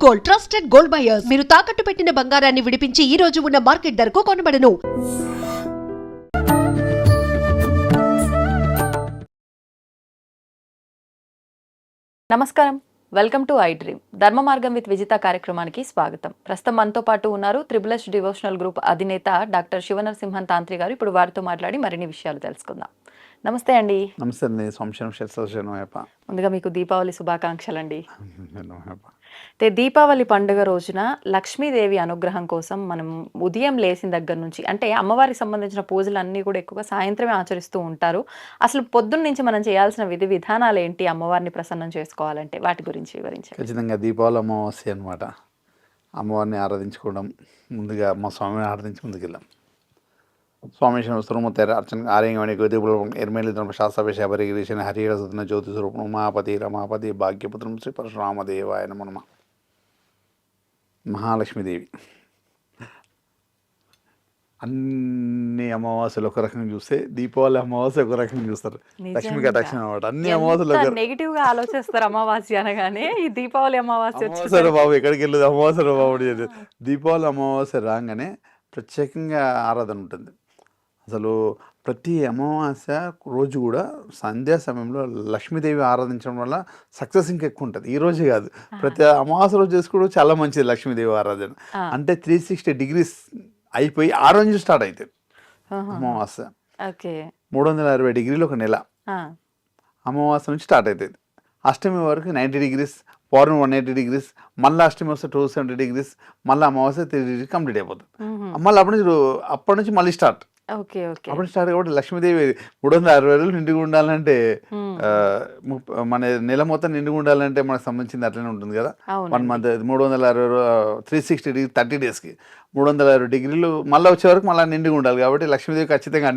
Gold, trusted gold buyers. మీరు తాకట్టు పెట్టిన బంగారాన్ని విడిపించి ఈ రోజు ఉన్న మార్కెట్ ధరకు కొనబడను. నమస్కారం, వెల్కమ్ టు ఐ డ్రీమ్. ధర్మ మార్గం విత్ విజిత కార్యక్రమానికి స్వాగతం. ప్రస్తుతం మనతో పాటు ఉన్నారు త్రిబుల్ డివోషనల్ గ్రూప్ అధినేత డాక్టర్ శివనరసింహన్ తాంత్రి గారు. ఇప్పుడు వారితో మాట్లాడి మరిన్ని విషయాలు తెలుసుకుందాం. నమస్తే అండి. నమస్తే అండి. ముందుగా మీకు దీపావళి శుభాకాంక్షలు అండి. దీపావళి పండుగ రోజున లక్ష్మీదేవి అనుగ్రహం కోసం మనం ఉదయం లేచిన దగ్గర నుంచి, అంటే అమ్మవారికి సంబంధించిన పూజలు అన్నీ కూడా ఎక్కువగా సాయంత్రమే ఆచరిస్తూ ఉంటారు. అసలు పొద్దున్న నుంచి మనం చేయాల్సిన విధి విధానాలు ఏంటి, అమ్మవారిని ప్రసన్నం చేసుకోవాలంటే వాటి గురించి వివరించారు. ఖచ్చితంగా దీపావళి అమావాస్య అనమాట. అమ్మవారిని ఆరాధించుకోవడం, ముందుగా మా స్వామిని ఆరాధించి ముందుకెళ్ళాం. స్వామి స్వరూపం అర్చన ఆర్యంగమణి గోదీపురం ఎర్మేలి శాస్త్రవేశ పరిగిరీషన్ హరిహరసన జ్యోతి స్వరూపం ఉమాపతి రమాపతి భాగ్యపుత్రం శ్రీ పరశురామదేవాయ నమః. మహాలక్ష్మీదేవి అన్ని అమావాస్యలు ఒక రకంగా చూస్తే దీపావళి అమావాస్య ఒక రకంగా చూస్తారు. లక్ష్మీ కటాక్షం అనమాట. అన్ని అమావాస్యలు నెగిటివ్ గా ఆలోచిస్తారు. అమావాస్య అనగానే ఈ దీపావళి అమావాస్య బాబు ఎక్కడికి వెళ్ళదు, అమావాస్య బాబు. దీపావళి అమావాస్య రాగానే ప్రత్యేకంగా ఆరాధన ఉంటుంది. అసలు ప్రతి అమావాస్య రోజు కూడా సంధ్యా సమయంలో లక్ష్మీదేవి ఆరాధించడం వల్ల సక్సెస్ ఇంకా ఎక్కువ ఉంటుంది. ఈ రోజు కాదు, ప్రతి అమావాస్య రోజు చేసుకోవడం చాలా మంచిది. లక్ష్మీదేవి ఆరాధన అంటే 360 degrees అయిపోయి ఆ రోజు స్టార్ట్ అవుతుంది అమావాస్య. 360 degrees ఒక నెల అమావాస్య నుంచి స్టార్ట్ అవుతుంది. అష్టమి వరకు 90 degrees, పౌర్ణమి 180 degrees, మళ్ళీ అష్టమి వస్తే 270 degrees, మళ్ళీ అమావాస్య 3 degrees కంప్లీట్ అయిపోతుంది. మళ్ళీ అప్పటి నుంచి మళ్ళీ స్టార్ట్. అప్పుడు స్టార్ట్ కాబట్టి లక్ష్మీదేవి 360 రోజులు నిండుగా ఉండాలంటే, మన నెల మొత్తం నిండుగా ఉండాలంటే మనకు సంబంధించింది అట్లనే ఉంటుంది కదా. 1 month 360 360 degrees 30 daysకి 360 degrees మళ్ళీ వచ్చే వరకు మళ్ళీ నిండుగా ఉండాలి. కాబట్టి లక్ష్మీదేవి ఖచ్చితంగా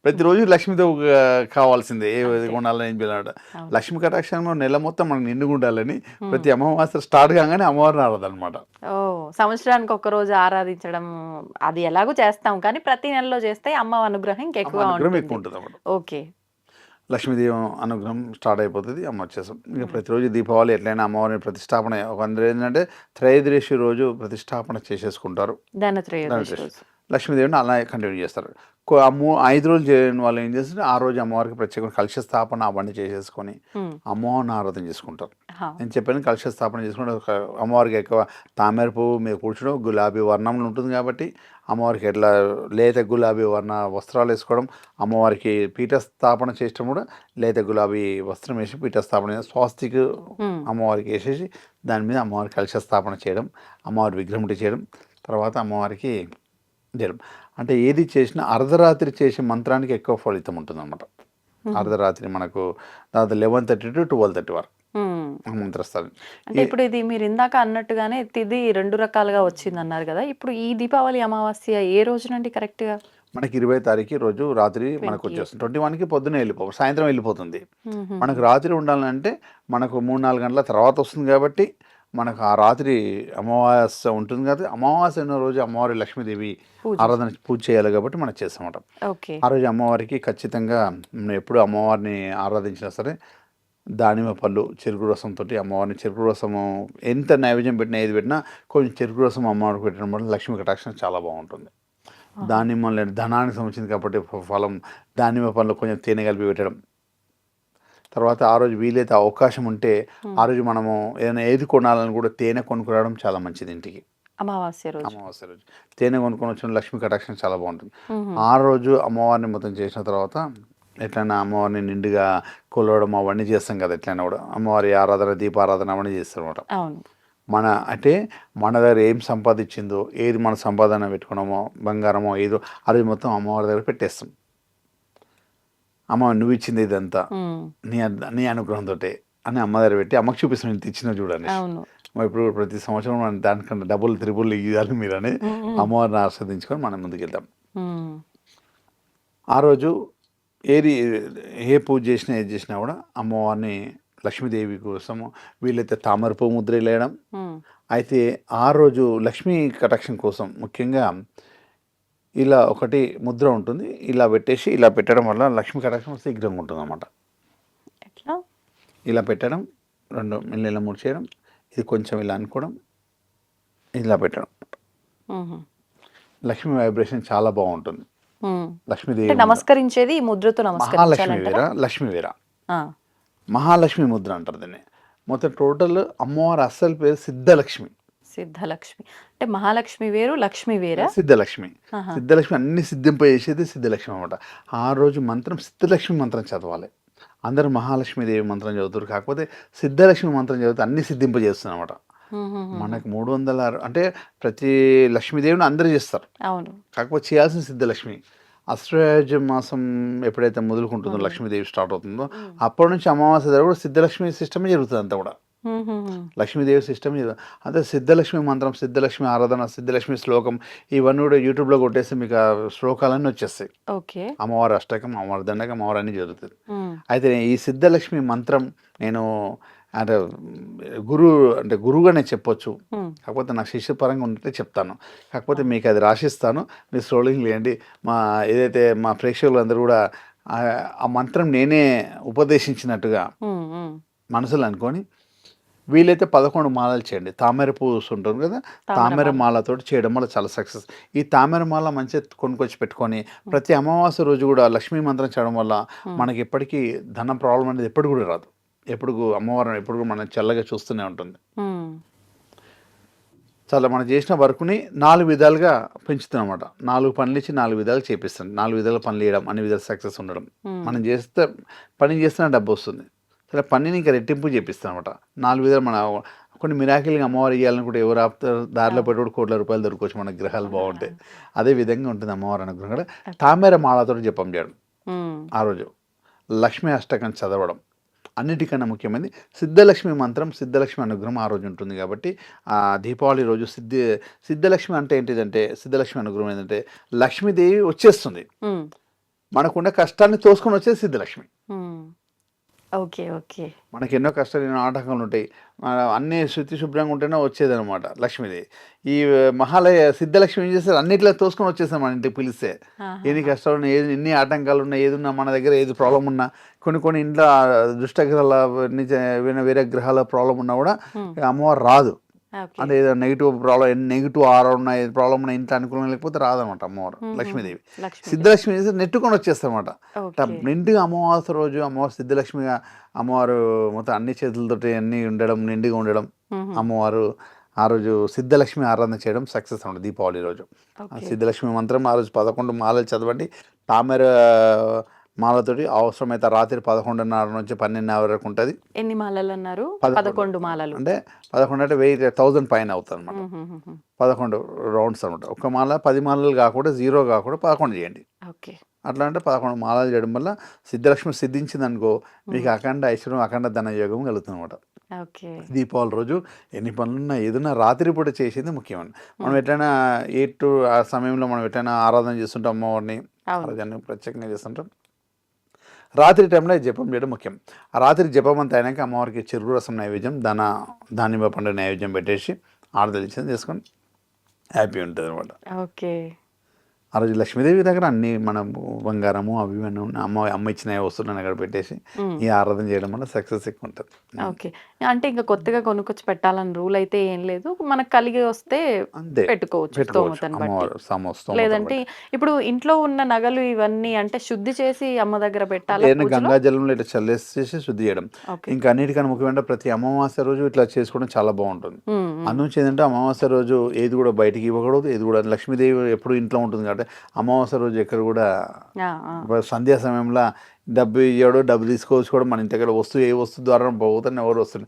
ప్రతిరోజు లక్ష్మీదేవి కావాల్సిందే. ఏ ఉండాలని ఏం పిల్లట లక్ష్మీ కటాక్షంలో నెల మొత్తం మనకు నిండుగా ఉండాలని ప్రతి అమావాస్య స్టార్ట్ కాగానే అమ్మవారిని ఆరాధనమాట. సంవత్సరానికి ఒక రోజు ఆరాధించడం అది ఎలాగో చేస్తాం, కానీ ప్రతి నెలలో చేస్తే అమ్మ అనుగ్రహం ఎక్కువ ఉంటుంది. ఓకే, లక్ష్మీదేవి అనుగ్రహం స్టార్ట్ అయిపోతుంది. అమ్మ వచ్చేసాం. ఇంకా ప్రతిరోజు దీపావళి ఎట్లయినా అమ్మవారిని ప్రతిష్టాపన, అందరూ ఏంటంటే త్రయోదశి రోజు ప్రతిష్టాపన చేసేసుకుంటారు. లక్ష్మీదేవిని అలా కంటిన్యూ చేస్తారు. 5 రోజులు చేయని వాళ్ళు ఏం చేస్తారు, ఆ రోజు అమ్మవారికి ప్రత్యేకంగా కలశ స్థాపన అవన్నీ చేసేసుకొని అమ్మవారిని ఆరాధన చేసుకుంటారు. నేను చెప్పాను, కలశ స్థాపన చేసుకుంటే అమ్మవారికి ఎక్కువ తామర పువ్వు మీద కూర్చోడం, గులాబీ వర్ణంలో ఉంటుంది కాబట్టి అమ్మవారికి ఎట్లా లేత గులాబీ వర్ణ వస్త్రాలు వేసుకోవడం, అమ్మవారికి పీఠస్థాపన చేయడం కూడా లేత గులాబీ వస్త్రం వేసి పీఠస్థాపన స్వాస్తిక్ అమ్మవారికి వేసేసి దాని మీద అమ్మవారికి కలశ స్థాపన చేయడం, అమ్మవారి విగ్రహం చేయడం, తర్వాత అమ్మవారికి చేయడం. అంటే ఏది చేసినా అర్ధరాత్రి చేసే మంత్రానికి ఎక్కువ ఫలితం ఉంటుంది అన్నమాట. అర్ధరాత్రి మనకు దాదాపు 11:30 to 12:30 వరకు మంత్రస్థానం. అంటే ఇప్పుడు ఇది మీరు ఇందాక అన్నట్టుగానే తిది 2 రకాలుగా వచ్చింది అన్నారు కదా. ఇప్పుడు ఈ దీపావళి అమావాస్య ఏ రోజునండి కరెక్ట్ గా? మనకి 20వ తారీఖు రోజు రాత్రి మనకు వచ్చేస్తుంది. 21కి పొద్దున సాయంత్రం వెళ్ళిపోతుంది. మనకు రాత్రి ఉండాలంటే మనకు 3-4 గంటల తర్వాత వస్తుంది కాబట్టి మనకు ఆ రాత్రి అమావాస్య ఉంటుంది కదా. అమావాస్య ఉన్న రోజు అమ్మవారి లక్ష్మీదేవి ఆరాధన పూజ చేయాలి కాబట్టి మనం చేస్తామట. ఆ రోజు అమ్మవారికి ఖచ్చితంగా ఎప్పుడు అమ్మవారిని ఆరాధించినా సరే దానిమ్మ పళ్ళు చెరుకు రసంతో అమ్మవారిని, చెరుకు రసము ఎంత నైవేద్యం పెట్టినా ఏది పెట్టినా కొంచెం చెరుకు రసం అమ్మవారికి పెట్టడం వల్ల లక్ష్మీ కటాక్షం చాలా బాగుంటుంది. దానిమ్మ ధనానికి సంబంధించింది కాబట్టి ఫలం, దానిమ్మ పళ్ళు కొంచెం తేనె కలిపి పెట్టడం. తర్వాత ఆ రోజు వీలైతే అవకాశం ఉంటే ఆ రోజు మనము ఏదైనా ఏది కొనాలని కూడా తేనె కొనుక్కురావడం చాలా మంచిది. ఇంటికి అమావాస్య రోజు తేనె కొనుక్కొని వచ్చిన లక్ష్మీ కటాక్షం చాలా బాగుంటుంది. ఆ రోజు అమ్మవారిని మొత్తం చేసిన తర్వాత ఎట్లయినా అమ్మవారిని నిండుగా కొలవడం అవన్నీ చేస్తాం కదా. ఎట్లయినా కూడా అమ్మవారి ఆరాధన, దీపారాధన అవన్నీ చేస్తాం అన్నమాట. అంటే మన దగ్గర ఏం సంపాదించిందో, ఏది మన సంపాదన పెట్టుకున్నామో, బంగారమో ఏదో అది మొత్తం అమ్మవారి దగ్గర పెట్టేస్తాం. అమ్మ నువ్వు ఇచ్చింది ఇదంతా నీ అనుగ్రహంతో అని అమ్మ దగ్గర పెట్టి అమ్మకు చూపిస్తాను, ఇంత ఇచ్చిన చూడండి. ఇప్పుడు ప్రతి సంవత్సరం మనం దానికన్నా డబుల్ త్రిబుల్ ఇవ్వాలి మీరని అమ్మవారిని ఆస్వాదించుకొని మనం ముందుకెళ్తాం. ఆ రోజు ఏ పూజ చేసినా ఏది చేసినా కూడా అమ్మవారిని లక్ష్మీదేవి కోసం వీళ్ళైతే తామర పువ్వు ముద్ర వేయడం. అయితే ఆ రోజు లక్ష్మీ కటాక్షం కోసం ముఖ్యంగా ఇలా ఒకటి ముద్ర ఉంటుంది, ఇలా పెట్టేసి ఇలా పెట్టడం వల్ల లక్ష్మీ కటాక్షం శీఘ్రంగా ఉంటుంది అన్నమాట. ఇలా పెట్టడం, 2 మిల్లెల 3 చేయడం, ఇది కొంచెం ఇలా అనుకోవడం, ఇలా పెట్టడం. మ్మ్. లక్ష్మీ వైబ్రేషన్ చాలా బాగుంటుంది. మ్మ్. లక్ష్మీదేవి అంటే నమస్కరించేది ఈ ముద్రతో మహాలక్ష్మి నమస్కరించాలంటారా? వీర, లక్ష్మీ వీర, ఆ, మహాలక్ష్మి ముద్ర అంటారు దీన్ని. మొత్తం టోటల్ అమ్మవారి అస్సలు పేరు సిద్ధలక్ష్మి. సిద్ధలక్ష్మి అంటే మహాలక్ష్మి వేరు, లక్ష్మి వేరా? సిద్ధలక్ష్మి. ఆహా. సిద్ధలక్ష్మి అన్ని సిద్ధింపజేసేది సిద్ధలక్ష్మి అనమాట. ఆ రోజు మంత్రం సిద్ధలక్ష్మి మంత్రం చదవాలి. అందరూ మహాలక్ష్మీదేవి మంత్రం చదువుతారు, కాకపోతే సిద్ధలక్ష్మి మంత్రం చదివితే అన్ని సిద్ధింపజేస్తుంది అనమాట. మ్మ్. మనకు 306 అంటే ప్రతి లక్ష్మీదేవిని అందరూ చేస్తారు, అవును. కాకపోతే చేయాల్సిన సిద్ధలక్ష్మి. అశ్వయుజ మాసం ఎప్పుడైతే మొదలుకుంటుందో లక్ష్మీదేవి స్టార్ట్ అవుతుందో అప్పటి నుంచి అమావాస్య దగ్గర కూడా సిద్ధలక్ష్మి సిస్టమే జరుగుతుంది అంతా కూడా. మ్మ్. లక్ష్మీదేవి సిస్టమ్ అదే సిద్ధలక్ష్మి మంత్రం, సిద్ధలక్ష్మి ఆరాధన, సిద్ధలక్ష్మి శ్లోకం ఇవన్నీ కూడా యూట్యూబ్లో కొట్టేసి మీకు ఆ శ్లోకాలన్నీ వచ్చేస్తాయి. ఓకే. అమ్మవారి అష్టకం, అమ్మవారి దండకం, అమ్మవారు అన్నీ జరుగుతుంది. మ్మ్. అయితే ఈ సిద్ధలక్ష్మి మంత్రం నేను అంటే గురువుగానే చెప్పొచ్చు, మ్మ్. కాకపోతే నాకు శిష్యపరంగా ఉంటే చెప్తాను. కాకపోతే మీకు అది రాసిస్తాను, మీరు స్క్రోలింగ్ చేయండి. ఏదైతే మా ప్రేక్షకులందరూ కూడా ఆ మంత్రం నేనే ఉపదేశించినట్టుగా మ్మ్. మ్మ్. మనసులో అనుకొని వీలైతే 11 మాలలు చేయండి. తామర పువ్వు ఉంటుంది కదా, తామర మాలతో చేయడం వల్ల చాలా సక్సెస్. ఈ తామర మాల మంచిగా కొనుక్కొచ్చి పెట్టుకొని ప్రతి అమావాస్య రోజు కూడా లక్ష్మీ మంత్రం చేయడం వల్ల మనకి ఎప్పటికీ ధన ప్రాబ్లం అనేది ఎప్పుడు కూడా రాదు. ఎప్పుడు అమ్మవారు ఎప్పుడు కూడా మనం చల్లగా చూస్తూనే ఉంటుంది. మ్మ్. చాలా మనం చేసిన వర్క్ని 4 విధాలుగా పెంచుతాం అనమాట. 4 పనులు ఇచ్చి 4 విధాలు చేపిస్తాం. 4 విధాలు పనులు చేయడం, అన్ని విధాలు సక్సెస్ ఉండడం. మనం చేస్తే పని చేస్తున్న డబ్బు వస్తుంది, సరే పనిని ఇంకా రెట్టింపు చేపిస్తాం అనమాట. 4 విధాలు మన కొన్ని మిరాకిల్గా అమ్మవారు ఇవ్వాలనుకుంటే ఎవరు ఆపుతారు? దారిలో పెట్టుకుంటే కోట్ల రూపాయలు దొరకవచ్చు మన గ్రహాలు బాగుంటాయి. అదే విధంగా ఉంటుంది అమ్మవారు అనుగ్రహం కూడా. తామర మాలతో జపం చేయడం మ్మ్. ఆ రోజు, లక్ష్మీ అష్టకం చదవడం, అన్నిటికన్నా ముఖ్యమైనది సిద్ధలక్ష్మి మంత్రం, సిద్ధలక్ష్మి అనుగ్రహం ఆ రోజు ఉంటుంది. కాబట్టి ఆ దీపావళి రోజు సిద్ధలక్ష్మి అంటే ఏంటిదంటే, సిద్ధలక్ష్మి అనుగ్రహం ఏంటంటే లక్ష్మీదేవి వచ్చేస్తుంది, మ్మ్. మనకున్న కష్టాన్ని తోసుకొని వచ్చేది సిద్ధలక్ష్మి. మ్మ్. ఓకే. ఓకే. మనకి ఎన్నో కష్టాలు, ఎన్నో ఆటంకాలు ఉంటాయి, అన్నీ శుద్ధి శుభ్రంగా ఉంటేనే వచ్చేదనమాట లక్ష్మీదేవి. ఈ మహాలయ సిద్ధలక్ష్మి ఏం చేస్తారు, అన్నిట్లో తోసుకొని వచ్చేస్తాం మన ఇంటికి పిలిస్తే. ఎన్ని కష్టాలు ఉన్నా, ఎన్ని ఆటంకాలు ఉన్నా, ఏది ఉన్నా మన దగ్గర, ఏది ప్రాబ్లం ఉన్నా, కొన్ని ఇంట్లో దుష్టగ్రహాల వేరే గ్రహాల ప్రాబ్లం ఉన్నా కూడా అమ్మవారు రాదు. ఓకే. అంటే ఏదో నెగిటివ్ ప్రాబ్లం, నెగిటివ్ ఆరా ఉన్న ఏది ప్రాబ్లం ఉన్న ఇంట్లో అనుకూలం లేకపోతే రాదనమాట అమ్మవారు లక్ష్మీదేవి. లక్ష్మి. సిద్ధలక్ష్మి చేసి నెట్టుకొని వచ్చేస్తారన్నమాట. ఓకే. నిండుగా అమావాస్య రోజు అమ్మవారు సిద్ధలక్ష్మిగా, అమ్మవారు మొత్తం అన్ని చేతులతోటి అన్ని ఉండడం, నిండుగా ఉండడం, మ్మ్. అమ్మవారు ఆ రోజు సిద్ధలక్ష్మి ఆరాధన చేయడం సక్సెస్ అనమాట దీపావళి రోజు. ఓకే. సిద్ధలక్ష్మి మంత్రం ఆ రోజు 11 మాలలు చదవండి. తామర మాలతోటి అవసరమైతే రాత్రి 11:30 నుంచి 12:00 వరకు ఉంటుంది. ఎన్ని మాలలు అన్నారు? 11 11 మాలలు. అంటే 11 అంటే 1000 పైన అవుతుంది అనమాట. మ్మ్. 11 రౌండ్స్ అనమాట. ఒక మాల 10 మాలలు కాకుండా 0 కాకుండా 11 చేయండి. ఓకే. అట్లా అంటే 11 మాలలు చేయడం వల్ల సిద్ధలక్ష్మి సిద్ధించింది అనుకో, మీకు అఖండ ఐశ్వర్యం, అఖండ ధన యోగం కలుగుతుంది అనమాట. ఓకే. దీపావళి రోజు ఎన్ని పనులున్నా ఏదైనా రాత్రి పూట చేసేది ముఖ్యమండి. మనం ఎట్లయినా 8 ఆ సమయంలో మనం ఎట్లయినా ఆరాధన చేస్తుంటాం అమ్మవారిని, ఆరాధన ప్రత్యేకంగా చేస్తుంటాం. రాత్రి టైంలో జపం చేయడం ముఖ్యం. ఆ రాత్రి జపం అంతా అయినాక అమ్మవారికి చెరుకు రసం నైవేద్యం, దానిమ్మ పండు నైవేద్యం పెట్టేసి ఆరాధన చేసుకొని హ్యాపీ ఉంటుంది అనమాట. ఓకే. ఆ రోజు లక్ష్మీదేవి దగ్గర అన్ని మనం బంగారము అవి ఇవన్నీ అమ్మ ఇచ్చిన వస్తువులను అక్కడ పెట్టేసి ఈ ఆరాధన చేయడం వల్ల సక్సెస్ ఎక్కువ ఉంటుంది. ఓకే. అంటే ఇంకా కొత్తగా కొనుక్కొచ్చి పెట్టాలని రూల్ అయితే ఏం లేదు, మనకు కలిగి వస్తే అంతే పెట్టుకోవచ్చు స్తోమతను బట్టి. అమ్మవారు లేదంటే ఇప్పుడు ఇంట్లో ఉన్న నగలు ఇవన్నీ అంటే శుద్ధి చేసి అమ్మ దగ్గర పెట్టాలి. ఏదైనా గంగా జలంలో ఇట్లా చల్లేసేసి శుద్ధి చేయడం. ఇంకా అన్నిటికన్నా ముఖ్యమైన ప్రతి అమావాస్య రోజు ఇట్లా చేసుకోవడం చాలా బాగుంటుంది. అందునుంచి ఏంటంటే అమావాస్య రోజు ఏది కూడా బయటికి ఇవ్వకూడదు, ఏది కూడా లక్ష్మీదేవి ఎప్పుడు ఇంట్లో ఉంటుంది కాబట్టి అమావాస్య రోజు ఎక్కడ కూడా సంధ్యా సమయంలో డబ్బు ఇవ్వడం, డబ్బు తీసుకోవచ్చు కూడా మన ఇంటి దగ్గర ఏ వస్తువు ద్వారా పోతున్న ఎవరు వస్తుంది,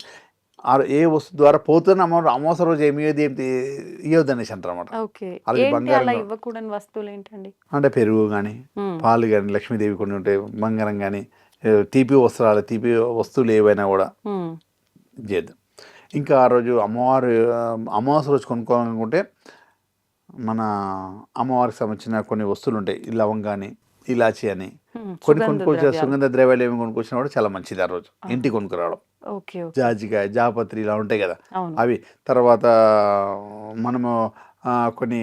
ఏ వస్తువు ద్వారా పోతున్న అమావాస్య రోజు ఏమి ఇవ్వద్దు అనేసి అంటారు అన్నమాట. ఇవ్వకూడని వస్తువులు ఏంటండి అంటే పెరుగు కానీ, పాలు కానీ, లక్ష్మీదేవి కొన్ని ఉంటాయి, బంగారం కానీ, తీపి వస్తువులు ఏవైనా కూడా చేయద్దు. ఇంకా ఆ రోజు అమావాస్య రోజు కొనుక్కోవాలనుకుంటే మన అమ్మవారికి సంబంధించిన కొన్ని వస్తువులు ఉంటాయి, లవంగాని, ఇలాచి అని కొన్ని కొనుక్కొచ్చిన సుగంధ ద్రవ్యాలు ఏమి కొనుక్కొచ్చినా కూడా చాలా మంచిది ఆ రోజు ఇంటికి కొనుక్కురావడం. జాజికాయ, జాపత్రి ఇలా ఉంటాయి కదా అవి. తర్వాత మనము కొన్ని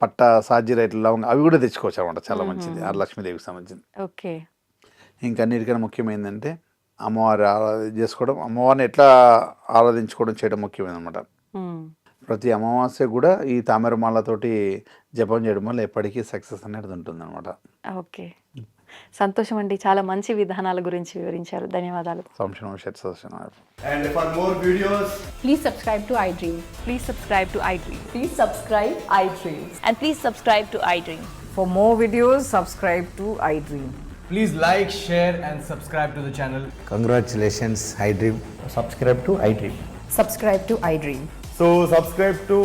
పట్ట, సాజీర, ఇట్లా లవంగా అవి కూడా తెచ్చుకోవచ్చు అనమాట, చాలా మంచిది ఆ లక్ష్మీదేవికి సంబంధించింది. ఇంకా అన్నిటికన్నా ముఖ్యమైనదంటే అమ్మవారి చేసుకోవడం, అమ్మవారిని ఎట్లా ఆరాధించుకోవడం చేయడం ముఖ్యమైనది అనమాట. ప్రతి అమావాస్య కూడా ఈ తామరమాలతోటి జపం చేయడం వల్ల ఎప్పటికీ సక్సెస్ అనేది ఉంటుందన్నమాట. ఓకే, సంతోషం అండి. చాలా మంచి విధానాల గురించి వివరించారు. ధన్యవాదాలు. సంశయం షెట్ suggestion. And for more videos, Please subscribe to iDream. Please subscribe to iDream. Please subscribe iDream. And please subscribe to iDream. For more videos, subscribe to iDream. please like, share and subscribe to the channel. Congratulations, iDream. Subscribe to iDream. Subscribe to iDream. So subscribe to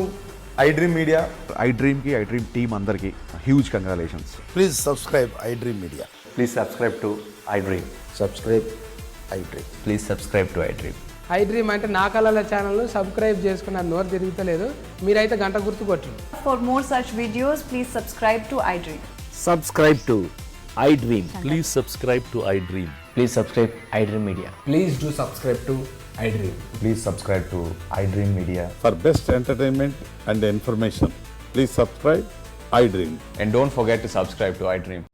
iDream Media. iDream की iDream team अंदर की huge congratulations. Please subscribe iDream Media. Please subscribe to iDream. Subscribe iDream. Please subscribe to iDream. iDream అంటే నా కళల channel subscribe చేసుకున్న నోరు తిరుగుతలేదు, మీరైతే గంట గుర్తు కొట్టండి. For more such videos, please subscribe to iDream. Subscribe to iDream. Please subscribe to iDream. Please subscribe iDream Media. Please do subscribe to iDream. Please subscribe to iDream Media. For best entertainment and information, please subscribe iDream. And don't forget to subscribe to iDream.